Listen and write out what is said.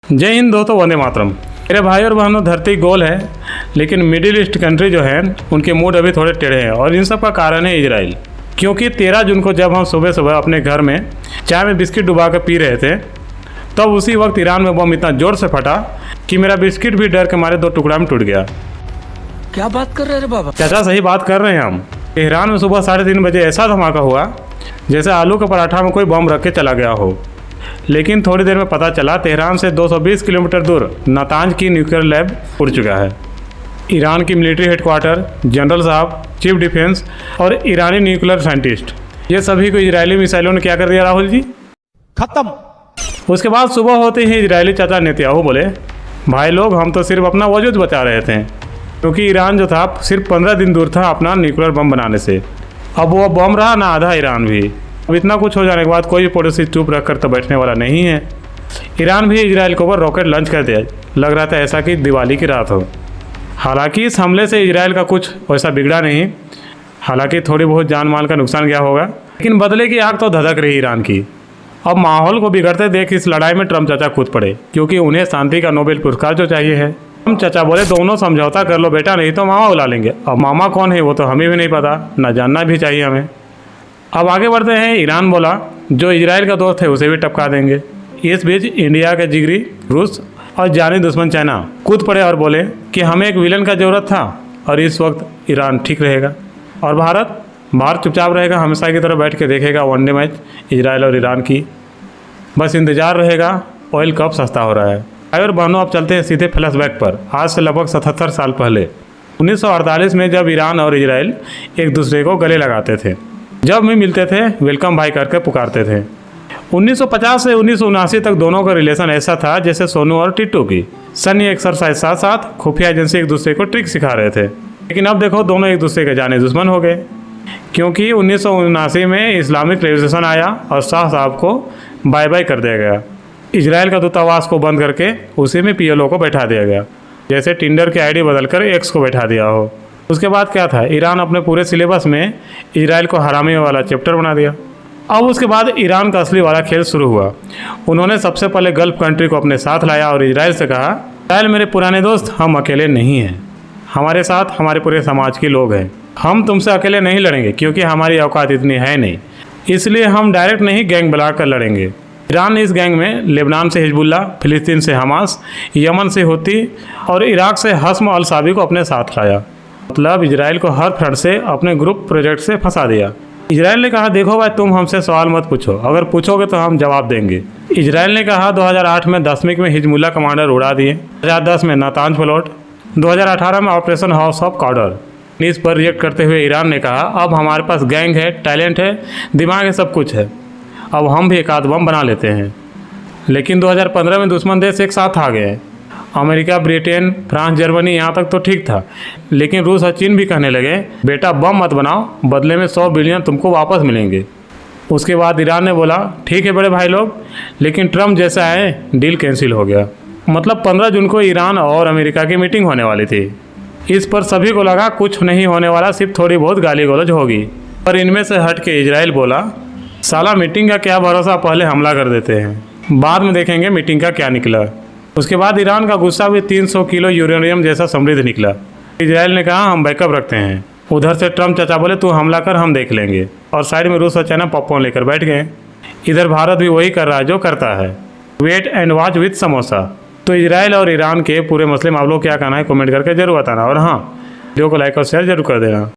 जय हिंद दोस्तों, वंदे मातरम। मेरे भाई और बहनों, धरती गोल है लेकिन मिडिल ईस्ट कंट्री जो है उनके मूड अभी थोड़े टेढ़े हैं और इन सब का कारण है इजराइल। क्योंकि 13 जून को जब हम सुबह सुबह अपने घर में चाय में बिस्किट डुबा कर पी रहे थे, तब उसी वक्त ईरान में बम इतना ज़ोर से फटा कि मेरा बिस्किट भी डर के मारे 2 टुकड़ा में टूट गया। क्या बात कर रहे हैं बाबा? चाचा, सही बात कर रहे हैं हम। तेहरान में सुबह 3:30 बजे ऐसा धमाका हुआ जैसे आलू का पराठा में कोई बम रख के चला गया हो। लेकिन थोड़ी देर में पता चला तेहरान से 220 किलोमीटर दूर नातांज की न्यूक्लियर लैब उड़ चुका है। ईरान की मिलिट्री हेडक्वार्टर, जनरल साहब, चीफ डिफेंस और ईरानी न्यूक्लियर साइंटिस्ट, ये सभी को इजरायली मिसाइलों ने क्या कर दिया राहुल जी? खत्म। उसके बाद सुबह होते ही इजरायली चाचा नेतन्याहू बोले, भाई लोग, हम तो सिर्फ अपना वजूद बचा रहे थे, क्योंकि ईरान जो था सिर्फ 15 दिन दूर था अपना न्यूक्लियर बम बनाने से। अब वो बम रहा ना आधा ईरान भी। अब इतना कुछ हो जाने के बाद कोई पड़ोसी चुप रख कर तो बैठने वाला नहीं है। ईरान भी इजराइल के ऊपर रॉकेट लॉन्च कर दिया। लग रहा था ऐसा कि दिवाली की रात हो। हालांकि इस हमले से इजराइल का कुछ वैसा बिगड़ा नहीं। हालांकि थोड़ी बहुत जान माल का नुकसान गया होगा, लेकिन बदले की आग तो धधक रही ईरान की। अब माहौल को बिगड़ते देख इस लड़ाई में ट्रम्प चाचा कूद पड़े, क्योंकि उन्हें शांति का नोबेल पुरस्कार जो चाहिए है। ट्रम्प चाचा बोले, दोनों समझौता कर लो बेटा, नहीं तो मामा बुला लेंगे। अब मामा कौन है वो तो हमें भी नहीं पता, ना जानना भी चाहिए हमें। अब आगे बढ़ते हैं। ईरान बोला जो इजराइल का दोस्त है उसे भी टपका देंगे। इस बीच इंडिया के जिगरी रूस और जानी दुश्मन चाइना कूद पड़े और बोले कि हमें एक विलन का ज़रूरत था और इस वक्त ईरान ठीक रहेगा और भारत चुपचाप रहेगा, हमेशा की तरह बैठ के देखेगा वनडे मैच इजराइल और ईरान की। बस इंतज़ार रहेगा ऑयल कब सस्ता हो रहा है। भाई और बहनों, अब चलते हैं सीधे फ्लैशबैक पर। आज से लगभग 77 साल पहले 1948 में जब ईरान और इजराइल एक दूसरे को गले लगाते थे, जब भी मिलते थे वेलकम भाई करके पुकारते थे। 1950 से 1979 तक दोनों का रिलेशन ऐसा था जैसे सोनू और टिट्टू की। सन्नी एक्सरसाइज साथ साथ खुफिया एजेंसी एक दूसरे को ट्रिक सिखा रहे थे। लेकिन अब देखो दोनों एक दूसरे के जाने दुश्मन हो गए, क्योंकि 1979 में इस्लामिक रेवोल्यूशन आया और शाह साहब को बाय बाय कर दिया गया। इजराइल का दूतावास को बंद करके उसी में PLO को बैठा दिया गया, जैसे टिंडर की ID बदलकर X को बैठा दिया हो। उसके बाद क्या था, ईरान अपने पूरे सिलेबस में इजराइल को हरामी वाला चैप्टर बना दिया। अब उसके बाद ईरान का असली वाला खेल शुरू हुआ। उन्होंने सबसे पहले गल्फ कंट्री को अपने साथ लाया और इजराइल से कहा, इजराइल मेरे पुराने दोस्त, हम अकेले नहीं हैं, हमारे साथ हमारे पूरे समाज के लोग हैं। हम तुमसे अकेले नहीं लड़ेंगे क्योंकि हमारी औकात इतनी है नहीं, इसलिए हम डायरेक्ट नहीं गैंग बनाकर लड़ेंगे। ईरान ने इस गैंग में लेबनान से हिजबुल्ला, फिलिस्तीन से हमास, यमन से हुती और इराक से हस्म अल साबी को अपने साथ लाया। मतलब इजराइल को हर फ्रंट से अपने ग्रुप प्रोजेक्ट से फंसा दिया। इजराइल ने कहा, देखो भाई, तुम हमसे सवाल मत पूछो, अगर पूछोगे तो हम जवाब देंगे। इजराइल ने कहा 2008 में दशमिक में हिजबुल्ला कमांडर उड़ा दिए, 2010 में नातांज प्लॉट, 2018 में ऑपरेशन हाउस ऑफ कार्डर। इस पर रिएक्ट करते हुए ईरान ने कहा, अब हमारे पास गैंग है, टैलेंट है, दिमाग है, सब कुछ है, अब हम भी एक आध बम बना लेते हैं। लेकिन 2015 में दुश्मन देश एक साथ आ गए। अमेरिका, ब्रिटेन, फ्रांस, जर्मनी, यहाँ तक तो ठीक था, लेकिन रूस और चीन भी कहने लगे, बेटा बम मत बनाओ, बदले में 100 बिलियन तुमको वापस मिलेंगे। उसके बाद ईरान ने बोला, ठीक है बड़े भाई लोग, लेकिन ट्रम्प जैसा आए डील कैंसिल हो गया। मतलब 15 जून को ईरान और अमेरिका की मीटिंग होने वाली थी। इस पर सभी को लगा कुछ नहीं होने वाला, सिर्फ थोड़ी बहुत गाली गलौज होगी। पर इनमें से हट के इजराइल बोला, साला मीटिंग का क्या भरोसा, पहले हमला कर देते हैं, बाद में देखेंगे मीटिंग का क्या निकला। उसके बाद ईरान का गुस्सा भी 300 किलो यूरेनियम जैसा समृद्ध निकला। इजराइल ने कहा, हम बैकअप रखते हैं। उधर से ट्रम्प चाचा बोले, तू हमला कर, हम देख लेंगे। और साइड में रूस और चाइना पॉपकॉर्न लेकर बैठ गए। इधर भारत भी वही कर रहा है जो करता है, wait and watch with samosa. तो इजराइल और ईरान के पूरे मसले में आप लोग क्या कहना है कमेंट करके जरूर बताना। और हाँ, वीडियो को लाइक और शेयर जरूर कर देना।